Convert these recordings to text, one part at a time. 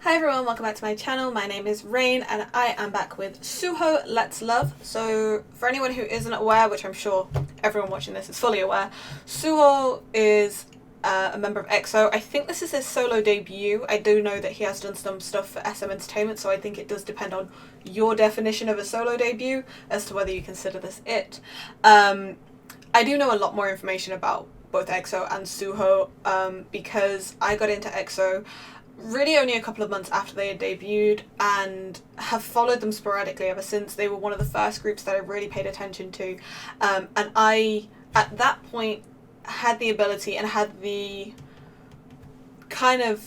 Hi everyone, welcome back to my channel. My name is Rain and I am back with Suho, Let's Love. So for anyone who isn't aware, which I'm sure everyone watching this is fully aware, Suho is a member of EXO. I think this is his solo debut. I do know that he has done some stuff for SM Entertainment, so I think it does depend on your definition of a solo debut as to whether you consider this it. I do know a lot more information about both EXO and Suho because I got into EXO really only a couple of months after they had debuted and have followed them sporadically ever since. They were one of the first groups that I really paid attention to, and I at that point had the ability and had the kind of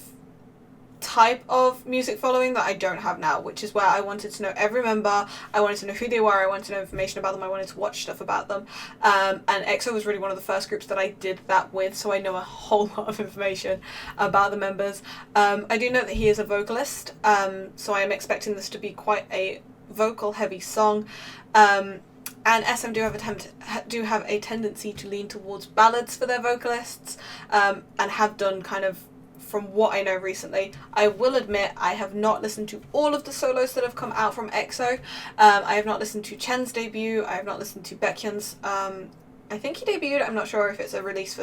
type of music following that I don't have now, which is where I wanted to know every member, I wanted to know who they were, I wanted to know information about them, I wanted to watch stuff about them, and EXO was really one of the first groups that I did that with, so I know a whole lot of information about the members. I do know that he is a vocalist, so I am expecting this to be quite a vocal heavy song, and SM do have a tendency to lean towards ballads for their vocalists, and have done kind of from what I know recently. I will admit I have not listened to all of the solos that have come out from EXO. I have not listened to Chen's debut, I have not listened to Baekhyun's, I think he debuted, I'm not sure if it's a release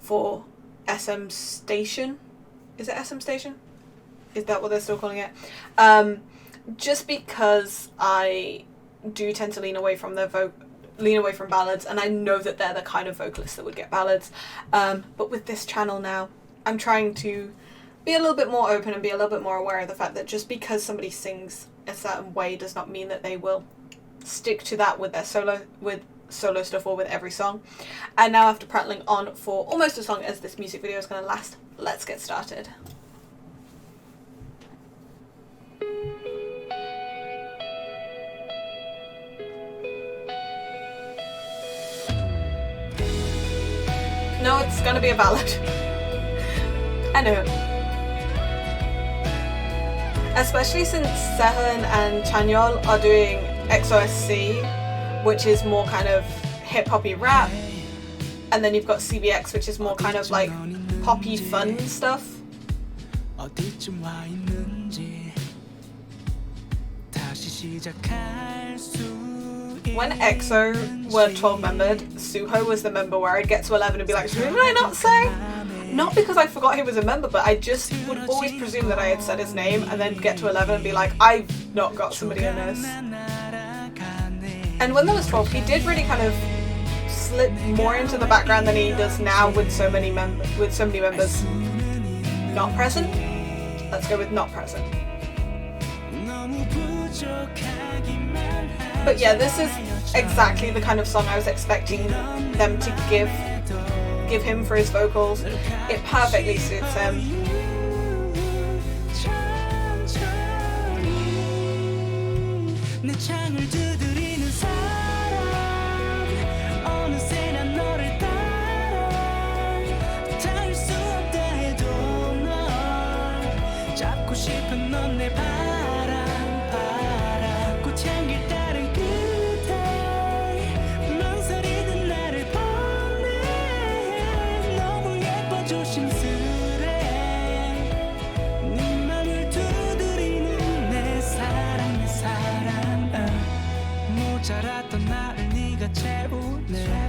for SM Station. Is it SM Station? Is that what they're still calling it? Just because I do tend to lean away from ballads, and I know that they're the kind of vocalists that would get ballads, but with this channel now I'm trying to be a little bit more open and be a little bit more aware of the fact that just because somebody sings a certain way does not mean that they will stick to that with their solo stuff or with every song. And now, after prattling on for almost as long as this music video is going to last, let's get started. No, it's gonna be a ballad. I know. Especially since Sehun and Chanyeol are doing EXO-SC, which is more kind of hip-hoppy rap, and then you've got CBX, which is more kind of like poppy fun stuff. When EXO were 12-membered, Suho was the member where I'd get to 11 and be like, who did I not say? Not because I forgot he was a member, but I just would always presume that I had said his name and then get to 11 and be like, I've not got somebody in this. And when there was 12, he did really kind of slip more into the background than he does now with so many members not present. Let's go with not present. But yeah, this is exactly the kind of song I was expecting them to give him for his vocals. It perfectly suits him.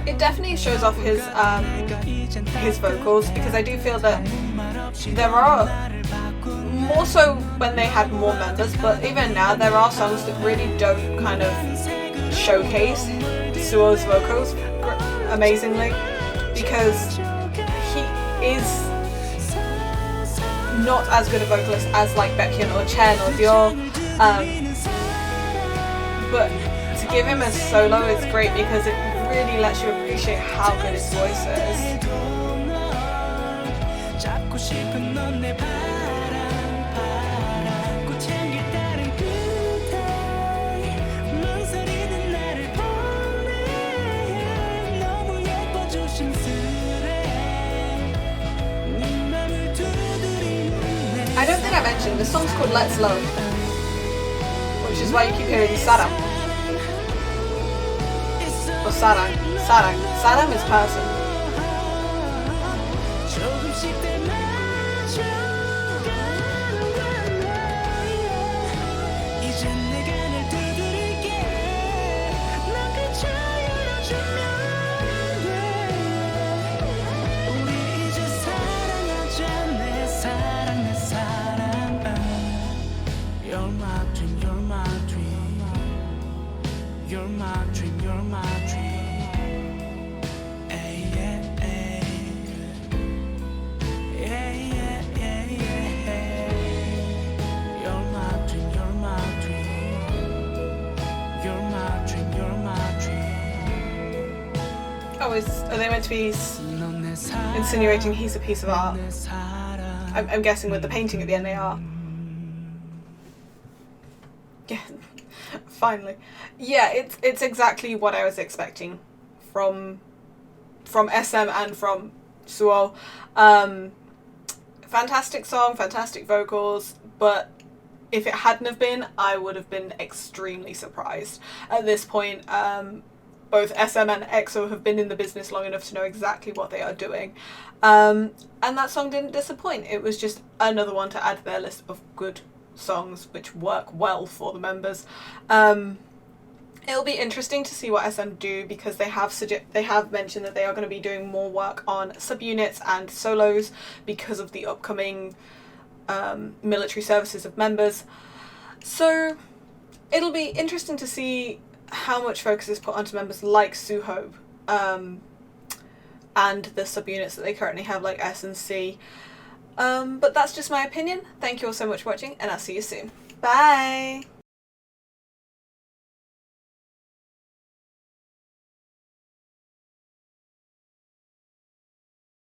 It definitely shows off his vocals, because I do feel that there are, more so when they had more members, but even now there are songs that really don't kind of showcase Suho's vocals amazingly, because he is not as good a vocalist as like Baekhyun or Chen or Dior, but to give him a solo is great because it really lets you appreciate how good his voice is. I don't think I mentioned, the song's called Let's Love, which is why you keep hearing Sarang. Or Sarang. Sarang is person. are they meant to be insinuating he's a piece of art? I'm guessing with the painting at the end they are. Yeah, finally. Yeah, it's exactly what I was expecting from SM and from Suho. Fantastic song, fantastic vocals, but if it hadn't have been, I would have been extremely surprised. At this point, both SM and EXO have been in the business long enough to know exactly what they are doing. And that song didn't disappoint. It was just another one to add to their list of good songs which work well for the members. It'll be interesting to see what SM do, because they have mentioned that they are going to be doing more work on subunits and solos because of the upcoming military services of members. So it'll be interesting to see how much focus is put onto members like Suho and the subunits that they currently have like S and C. But that's just my opinion. Thank you all so much for watching, and I'll see you soon. Bye!